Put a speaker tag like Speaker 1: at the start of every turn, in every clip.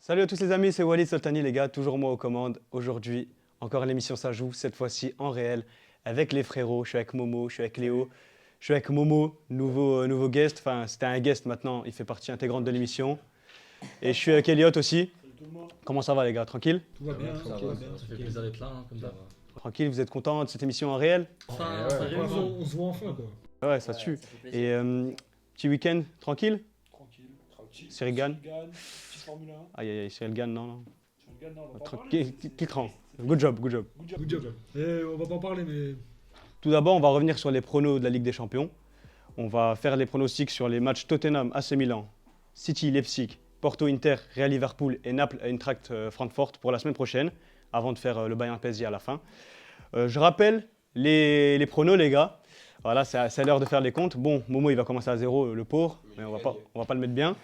Speaker 1: Salut à tous les amis, c'est Walid Soltani les gars, toujours moi aux commandes. Aujourd'hui, encore l'émission Ça joue, cette fois-ci en réel, avec les frérots. Je suis avec Momo, je suis avec Léo, je suis avec Momo, nouveau guest. Enfin, c'était un guest maintenant, il fait partie intégrante de l'émission. Et je suis avec Elliot aussi. Comment ça va les gars, tranquille?
Speaker 2: Tout va bien,
Speaker 3: ça
Speaker 2: tout
Speaker 3: va,
Speaker 2: va bien.
Speaker 3: ça fait plaisir d'être là, hein, comme ça.
Speaker 1: Tranquille, vous êtes content de cette émission en réel?
Speaker 3: Enfin,
Speaker 2: Ouais,
Speaker 3: ça
Speaker 2: ouais,
Speaker 3: réussit.
Speaker 2: on se voit enfin quoi.
Speaker 1: Ouais, ça tue.
Speaker 3: Ça fait plaisir.
Speaker 1: Et petit week-end, tranquille?
Speaker 2: Tranquille.
Speaker 1: Cyril Gann.
Speaker 2: Petite Formule 1.
Speaker 1: Aïe aïe aïe, Cyril Gann, non.
Speaker 2: Cyril Gann, non, on va pas en
Speaker 1: Tranquille,
Speaker 2: parler.
Speaker 1: qui rend. Good job, good job.
Speaker 2: Good job. On va pas en parler, mais
Speaker 1: Tout d'abord, on va revenir sur les pronos de la Ligue des Champions. On va faire les pronostics sur les matchs Tottenham, AC Milan, City, Leipzig, Porto, Inter, Real Liverpool et Naples, Eintracht, Francfort pour la semaine prochaine, avant de faire le Bayern PSG à la fin. Je rappelle les pronos, les gars. Voilà, c'est l'heure de faire les comptes. Bon, Momo, il va commencer à zéro, le pauvre, mais on va pas le mettre bien.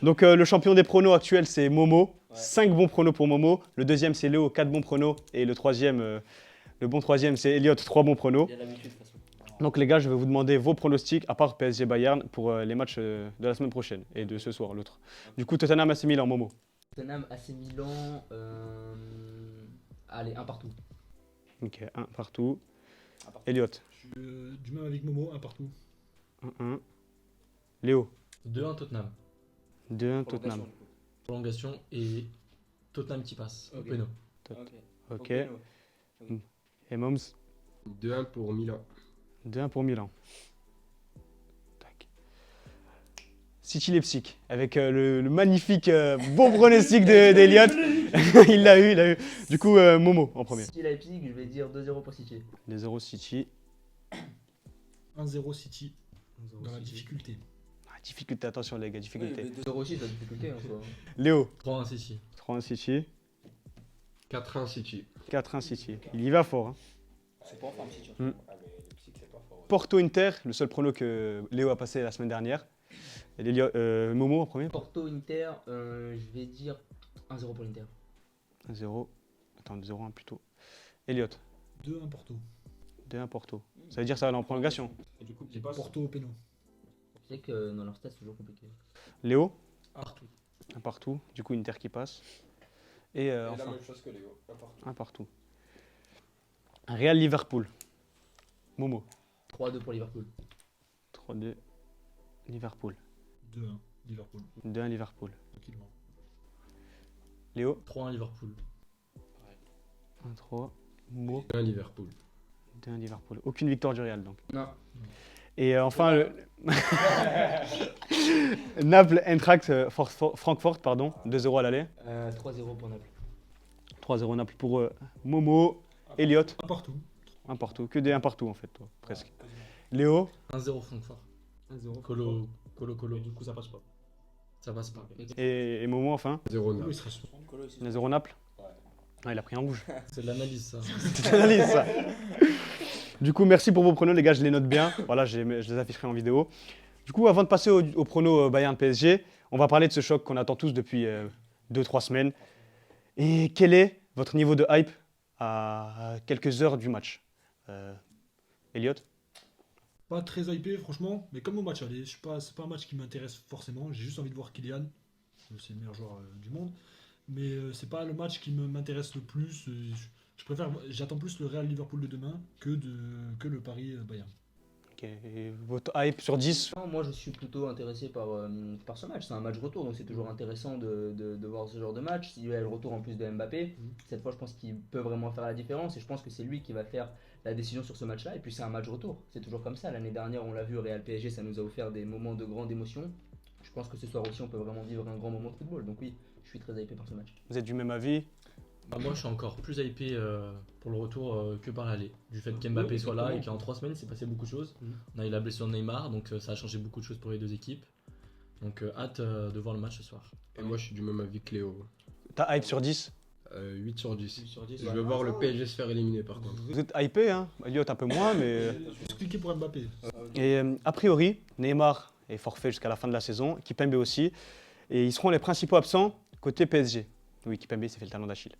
Speaker 1: Donc, le champion des pronos actuel, c'est Momo. 5 bons pronos pour Momo. Le deuxième, c'est Léo, 4 bons pronos. Et le troisième, le bon troisième, c'est Elliot, 3 bons pronos.
Speaker 3: Il y a l'habitude de toute façon.
Speaker 1: Donc les gars, je vais vous demander vos pronostics, à part PSG Bayern, pour les matchs de la semaine prochaine et de ce soir, l'autre. Du coup, Tottenham AC Milan, Momo.
Speaker 3: Tottenham, AC Milan, allez, un partout.
Speaker 1: Ok, 1 partout. Elliot,
Speaker 2: je suis du même avec Momo, un partout.
Speaker 1: 1-1. Léo,
Speaker 4: 2-1 Tottenham.
Speaker 1: 2-1 Tottenham.
Speaker 4: Prolongation et Tottenham qui passe.
Speaker 3: Ok.
Speaker 4: Au péno.
Speaker 1: Ok. Et Moms,
Speaker 5: 2-1 pour Milan.
Speaker 1: 2-1 pour Milan. Tac. City Leipzig, avec le magnifique bon pronostic d'Elliot. Il l'a eu. Du coup, Momo en premier.
Speaker 3: City Leipzig, je vais dire 2-0 pour City.
Speaker 1: 2-0 City.
Speaker 2: 1-0 City, dans la difficulté.
Speaker 1: Ah, difficulté, attention les gars, difficulté.
Speaker 3: 2-0 aussi, c'est la difficulté en soi.
Speaker 1: Léo,
Speaker 4: 3-1 City.
Speaker 1: 3-1 City.
Speaker 5: 4-1 City.
Speaker 1: 4-1 City. Il y va fort. Hein.
Speaker 3: C'est pas en forme City.
Speaker 1: Porto Inter, le seul prono que Léo a passé la semaine dernière. Et Momo en premier.
Speaker 3: Porto Inter, je vais dire 1-0 pour l'Inter.
Speaker 1: 1-0. Attends, 0-1 plutôt. Elliot,
Speaker 2: 2-1 Porto.
Speaker 1: 2-1 Porto. Ça veut dire que ça va aller en prolongation.
Speaker 2: Porto au péno.
Speaker 3: Je sais que dans leur stade, c'est toujours compliqué.
Speaker 1: Léo,
Speaker 4: Partout.
Speaker 1: 1 partout. Du coup, Inter qui passe. Et enfin,
Speaker 5: la même chose que Léo.
Speaker 1: 1 partout. Real Liverpool. Momo,
Speaker 3: 3-2 pour Liverpool.
Speaker 1: 3-2. Liverpool.
Speaker 2: 2-1 Liverpool,
Speaker 1: 2-1 Liverpool.
Speaker 2: tranquillement.
Speaker 1: Léo,
Speaker 4: 3-1 Liverpool.
Speaker 1: 1-3. Mo,
Speaker 5: 1 Liverpool.
Speaker 1: 2-1 Liverpool. Aucune victoire du Real donc.
Speaker 3: Non.
Speaker 1: Et enfin, Naples, Eintracht, Francfort, pardon, 2-0 à l'aller.
Speaker 3: 3-0 pour Naples.
Speaker 1: 3-0 Naples pour Momo, Elliot,
Speaker 2: Un partout.
Speaker 1: 1 partout. Que des 1 partout en fait, toi, presque. Léo,
Speaker 4: 1-0 Francfort.
Speaker 2: 1-0.
Speaker 4: Colo.
Speaker 2: Du coup, ça passe pas.
Speaker 4: Ça passe pas.
Speaker 1: et Momo enfin.
Speaker 5: 0
Speaker 2: Colo, il
Speaker 5: Naples.
Speaker 2: serait sûr.
Speaker 1: 0 Naples. Ah, il a pris un rouge.
Speaker 4: C'est de l'analyse ça.
Speaker 1: C'est une analyse, ça. Du coup, merci pour vos pronos, les gars, je les note bien. Voilà, je les afficherai en vidéo. Du coup, avant de passer au prono Bayern PSG, on va parler de ce choc qu'on attend tous depuis 2-3 semaines. Et quel est votre niveau de hype à quelques heures du match Elliot?
Speaker 2: Pas très hypé, franchement, mais comme au match aller, c'est pas un match qui m'intéresse forcément. J'ai juste envie de voir Kylian, c'est le meilleur joueur du monde. Mais c'est pas le match qui m'intéresse le plus. J'attends plus le Real Liverpool de demain que le Paris Bayern.
Speaker 1: Ok, et votre hype sur 10?
Speaker 3: Non, moi je suis plutôt intéressé par ce match. C'est un match retour, donc c'est toujours intéressant de voir ce genre de match. S'il y a le retour en plus de Mbappé, cette fois je pense qu'il peut vraiment faire la différence et je pense que c'est lui qui va faire la décision sur ce match-là. Et puis c'est un match retour, c'est toujours comme ça. L'année dernière, on l'a vu, Real PSG, ça nous a offert des moments de grande émotion. Je pense que ce soir aussi, on peut vraiment vivre un grand moment de football. Donc oui, je suis très hypé par ce match.
Speaker 1: Vous êtes du même avis?
Speaker 4: Bah, moi je suis encore plus hypé pour le retour que par l'aller. Du fait qu'Mbappé soit là et qu'en 3 semaines il s'est passé beaucoup de choses. On a eu la blessure de Neymar, donc ça a changé beaucoup de choses pour les deux équipes. Donc hâte de voir le match ce soir.
Speaker 5: Et moi, je suis du même avis que Léo.
Speaker 1: Ta hype sur 10?
Speaker 5: 8 sur 10.
Speaker 3: 8 sur 10,
Speaker 5: Je veux voir le PSG se faire éliminer par contre.
Speaker 1: Vous êtes hypé, hein? Elliot un peu moins, mais...
Speaker 2: Juste cliquer pour Mbappé.
Speaker 1: Et a priori, Neymar est forfait jusqu'à la fin de la saison, Kipembe aussi. Et ils seront les principaux absents côté PSG. Oui, Kipembe s'est fait le talon d'Achille.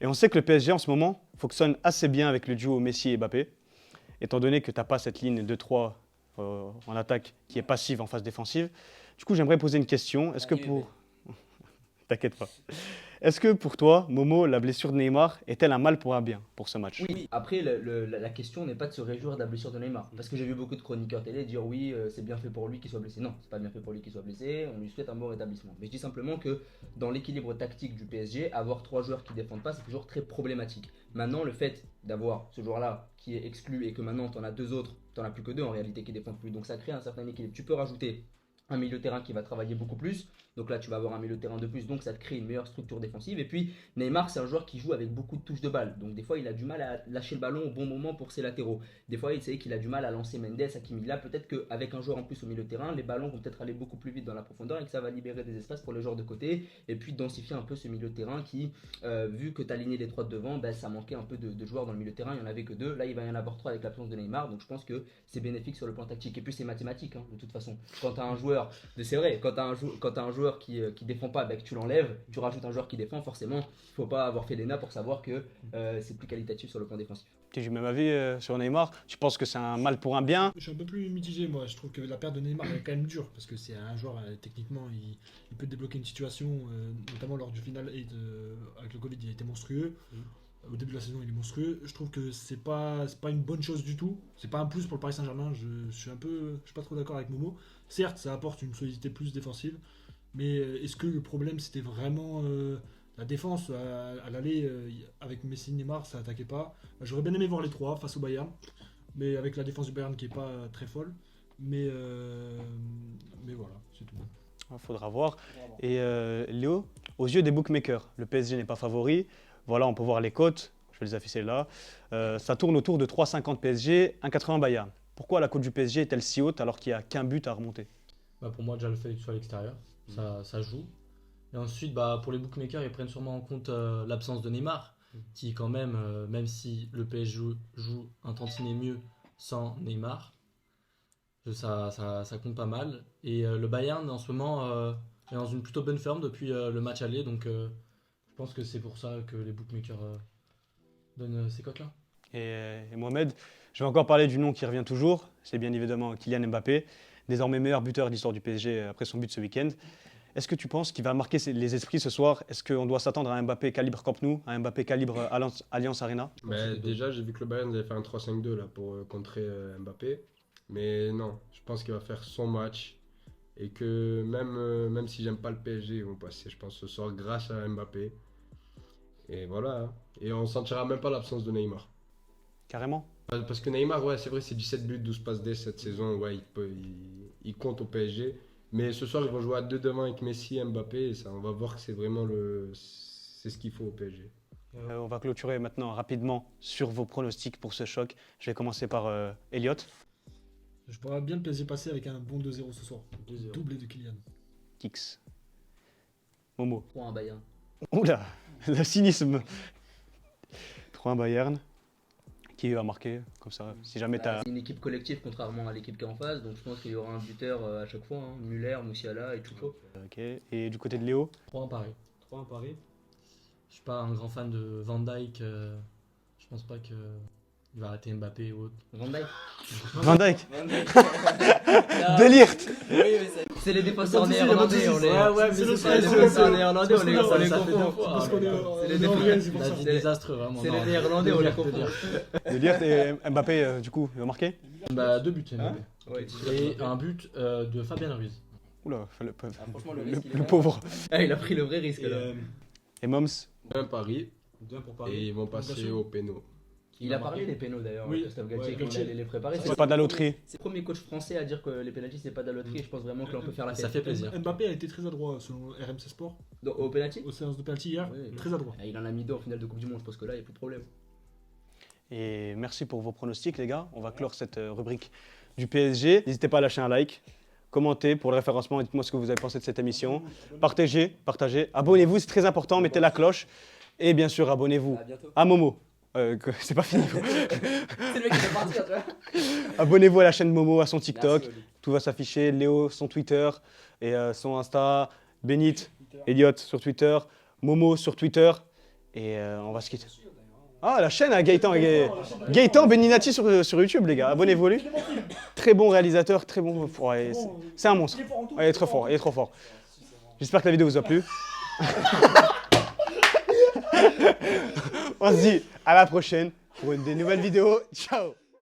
Speaker 1: Et on sait que le PSG en ce moment fonctionne assez bien avec le duo Messi et Mbappé, étant donné que tu n'as pas cette ligne 2-3 en attaque qui est passive en phase défensive. Du coup, j'aimerais poser une question. Est-ce que pour... T'inquiète pas. Est-ce que pour toi, Momo, la blessure de Neymar est-elle un mal pour un bien pour ce match?
Speaker 3: Oui, après, la question n'est pas de se réjouir de la blessure de Neymar. Parce que j'ai vu beaucoup de chroniqueurs télé dire oui, c'est bien fait pour lui qu'il soit blessé. Non, c'est pas bien fait pour lui qu'il soit blessé, on lui souhaite un bon rétablissement. Mais je dis simplement que dans l'équilibre tactique du PSG, avoir 3 joueurs qui défendent pas, c'est toujours très problématique. Maintenant, le fait d'avoir ce joueur-là qui est exclu et que maintenant t'en as 2 autres, t'en as plus que 2 en réalité qui défendent plus, donc ça crée un certain équilibre. Tu peux rajouter un milieu de terrain qui va travailler beaucoup plus. Donc là, tu vas avoir un milieu de terrain de plus, donc ça te crée une meilleure structure défensive. Et puis, Neymar, c'est un joueur qui joue avec beaucoup de touches de balle. Donc des fois, il a du mal à lâcher le ballon au bon moment pour ses latéraux. Des fois, il sait qu'il a du mal à lancer Mendes, Hakimi. Là, peut-être qu'avec un joueur en plus au milieu de terrain, les ballons vont peut-être aller beaucoup plus vite dans la profondeur et que ça va libérer des espaces pour les joueurs de côté. Et puis, densifier un peu ce milieu de terrain qui, vu que tu as aligné les 3 de devant, ben, ça manquait un peu de joueurs dans le milieu de terrain. Il n'y en avait que 2. Là, il va y en avoir 3 avec l'absence de Neymar. Donc je pense que c'est bénéfique sur le plan tactique. Et puis, c'est mathématique, hein, de toute façon. Quand tu as un joueur, c'est vrai, quand tu as un joueur qui défend pas, bah, que tu l'enlèves, tu rajoutes un joueur qui défend, forcément, il faut pas avoir fait l'ENA pour savoir que c'est plus qualitatif sur le plan défensif.
Speaker 1: Tu as du même avis sur Neymar? Tu penses que c'est un mal pour un bien?
Speaker 2: Je suis un peu plus mitigé, moi. Je trouve que la perte de Neymar est quand même dure parce que c'est un joueur, techniquement, il peut débloquer une situation, notamment lors du final avec le Covid, il a été monstrueux. Au début de la saison, il est monstrueux. Je trouve que c'est pas une bonne chose du tout. C'est pas un plus pour le Paris Saint-Germain. Je suis pas trop d'accord avec Momo. Certes, ça apporte une solidité plus défensive, mais est-ce que le problème c'était vraiment la défense à l'aller avec Messi, Neymar, ça attaquait pas. J'aurais bien aimé voir les 3 face au Bayern, mais avec la défense du Bayern qui est pas très folle. Mais voilà, c'est tout.
Speaker 1: Il faudra voir. Et Léo, aux yeux des bookmakers, le PSG n'est pas favori. Voilà, on peut voir les cotes. Je vais les afficher là. Ça tourne autour de 3,50 PSG, 1,80 Bayern. Pourquoi la cote du PSG est-elle si haute alors qu'il n'y a qu'un but à remonter?
Speaker 4: Bah, pour moi, déjà le fait que tu sois à l'extérieur, ça joue. Et ensuite, bah, pour les bookmakers, ils prennent sûrement en compte l'absence de Neymar, qui quand même, même si le PSG joue un tantinet mieux sans Neymar, ça compte pas mal. Et le Bayern, en ce moment, est dans une plutôt bonne forme depuis le match aller, donc je pense que c'est pour ça que les bookmakers donnent ces cotes-là.
Speaker 1: Et Mohamed, je vais encore parler du nom qui revient toujours, c'est bien évidemment Kylian Mbappé, désormais meilleur buteur de l'histoire du PSG après son but ce week-end. Est-ce que tu penses qu'il va marquer les esprits ce soir? Est-ce qu'on doit s'attendre à un Mbappé calibre Camp Nou, à un Mbappé calibre Allianz Arena?
Speaker 5: Déjà, j'ai vu que le Bayern avait fait un 3-5-2 là, pour contrer Mbappé. Mais non, je pense qu'il va faire son match. Et que même si j'aime pas le PSG, ils vont passer, je pense, ce soir grâce à Mbappé. Et voilà. Hein. Et on sentira même pas l'absence de Neymar.
Speaker 1: Carrément?
Speaker 5: Parce que Neymar, ouais, c'est vrai, c'est 17 buts, 12 passes D cette saison. Ouais, il compte au PSG. Mais ce soir, ils vont jouer à 2 devant avec Messi et Mbappé. Et ça, on va voir que c'est vraiment c'est ce qu'il faut au PSG.
Speaker 1: On va clôturer maintenant rapidement sur vos pronostics pour ce choc. Je vais commencer par Elliot.
Speaker 2: Je vois bien le PSG passer avec un bon 2-0 ce soir.
Speaker 5: 2-0.
Speaker 2: Doublé de Kylian.
Speaker 1: Kix. Momo.
Speaker 3: 3-1 Bayern.
Speaker 1: Oula, le cynisme. 3-1 Bayern. Qui va marquer comme ça? Si jamais tu as...
Speaker 3: C'est une équipe collective contrairement à l'équipe qui est en face, donc je pense qu'il y aura un buteur à chaque fois. Hein. Muller, Musiala et Choucho.
Speaker 1: Ok. Et du côté de Léo?
Speaker 4: 3 en Paris.
Speaker 2: 3-1 Paris.
Speaker 4: Je suis pas un grand fan de Van Dijk. Je pense pas qu'il va arrêter Mbappé ou autre.
Speaker 3: Van Dijk.
Speaker 1: Van Dijk. Délire.
Speaker 3: C'est les défenseurs
Speaker 2: Pas de soucis,
Speaker 3: néerlandais.
Speaker 2: pas de soucis.
Speaker 3: Mais
Speaker 2: c'est le
Speaker 3: c'est les
Speaker 2: stress,
Speaker 3: défenseurs
Speaker 2: c'est-
Speaker 3: néerlandais, on les
Speaker 2: parce que
Speaker 3: confond.
Speaker 4: deux fois.
Speaker 2: Parce qu'on est
Speaker 3: C'est les
Speaker 2: en
Speaker 3: défenseurs.
Speaker 2: Orient, c'est pour
Speaker 4: Il
Speaker 2: ça.
Speaker 4: a dit désastreux vraiment.
Speaker 3: C'est
Speaker 4: non.
Speaker 3: les Néerlandais, on les confond.
Speaker 1: Délire. Et Mbappé, du coup, il va marquer?
Speaker 4: Bah, 2 buts Mbappé.
Speaker 3: Ouais.
Speaker 4: Et un but de Fabien Ruiz.
Speaker 1: Oula,
Speaker 3: Franchement, le
Speaker 1: le,
Speaker 3: risque, il est
Speaker 1: le
Speaker 3: là.
Speaker 1: pauvre.
Speaker 3: Ah, il a pris le vrai risque là.
Speaker 1: Et Moms?
Speaker 5: Un Paris.
Speaker 2: 2-1 pour
Speaker 5: Et ils vont passer au péno.
Speaker 3: Il a parlé des pénaux d'ailleurs,
Speaker 2: Oui.
Speaker 3: Christophe Galtier,
Speaker 2: Ouais,
Speaker 3: quand il
Speaker 2: Galtier.
Speaker 3: allait les préparer.
Speaker 1: C'est pas de la loterie.
Speaker 3: C'est le premier coach français à dire que les pénaltys c'est pas de la loterie et je pense vraiment que là on peut faire la
Speaker 4: Ça
Speaker 3: fête.
Speaker 4: fait plaisir.
Speaker 2: Mbappé a été très adroit selon RMC Sport
Speaker 3: Donc, au pénalty
Speaker 2: aux séances de penalty hier.
Speaker 3: Oui.
Speaker 2: Très adroit.
Speaker 3: Il en a mis 2 en finale de Coupe du Monde, je pense que là il n'y a plus de problème.
Speaker 1: Et merci pour vos pronostics, les gars. On va clore cette rubrique du PSG. N'hésitez pas à lâcher un like, commentez pour le référencement et dites-moi ce que vous avez pensé de cette émission. Partagez. Abonnez-vous, c'est très important. Mettez la cloche. Et bien sûr, abonnez-vous
Speaker 3: À bientôt.
Speaker 1: à Momo. C'est pas fini.
Speaker 3: C'est le mec qui va partir, tu vois.
Speaker 1: Abonnez-vous à la chaîne Momo, à son TikTok.
Speaker 3: Merci, Oli.
Speaker 1: Tout va s'afficher. Léo, son Twitter et son Insta. Benit, Elliot sur Twitter. Momo sur Twitter. Et on va se quitter. Ah, la chaîne à Gaëtan. Gaëtan Beninati sur YouTube, les gars. Abonnez-vous à lui. Très bon réalisateur, très bon. Ouais, c'est un monstre. Ouais, il est trop fort, il est trop fort. J'espère que la vidéo vous a plu. On se dit à la prochaine pour une des nouvelles vidéos. Ciao.